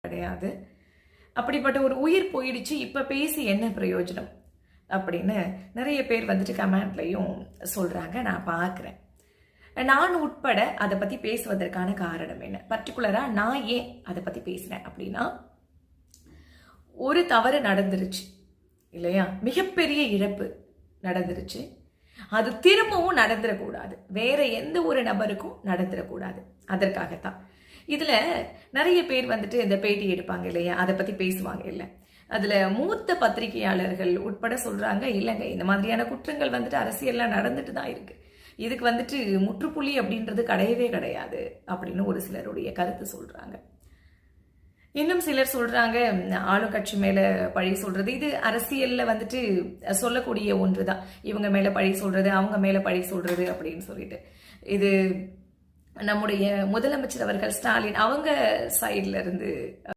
கிடையாது. அப்படிப்பட்ட ஒரு உயிர் போயிடுச்சு, இப்ப பேசி என்ன பிரயோஜனம் அப்படின்னு நிறைய பேர் வந்துட்டு கமெண்ட்லையும் சொல்றாங்க. நான் பார்க்குறேன். நான் உட்பட அதை பத்தி பேசுவதற்கான காரணம் என்ன, பர்டிகுலரா நான் ஏன் அதை பத்தி பேசுறேன் அப்படின்னா, ஒரு தவறு நடந்துருச்சு இல்லையா, மிகப்பெரிய இழப்பு நடந்துருச்சு. அது திரும்பவும் நடந்துடக்கூடாது, வேற எந்த ஒரு நபருக்கும் நடந்துடக்கூடாது. அதற்காகத்தான் இதுல நிறைய பேர் வந்துட்டு இந்த பேட்டி எடுப்பாங்க இல்லையா, அதை பத்தி பேசுவாங்க இல்ல. அதுல மூத்த பத்திரிகையாளர்கள் உட்பட சொல்றாங்க, இல்லைங்க இந்த மாதிரியான குற்றங்கள் வந்துட்டு அரசியல்ல நடந்துட்டு தான் இருக்கு, இதுக்கு வந்துட்டு முற்றுப்புள்ளி அப்படின்றது கிடையவே கிடையாது அப்படின்னு ஒரு சிலருடைய கருத்து சொல்றாங்க. இன்னும் சிலர் சொல்றாங்க, ஆளும் கட்சி மேல பழி சொல்றது இது அரசியல்ல வந்துட்டு சொல்லக்கூடிய ஒன்றுதான், இவங்க மேல பழி சொல்றது அவங்க மேல பழி சொல்றது அப்படின்னு சொல்லிட்டு. இது நம்முடைய முதலமைச்சர் அவர்கள் ஸ்டாலின் அவங்க சைட்ல இருந்து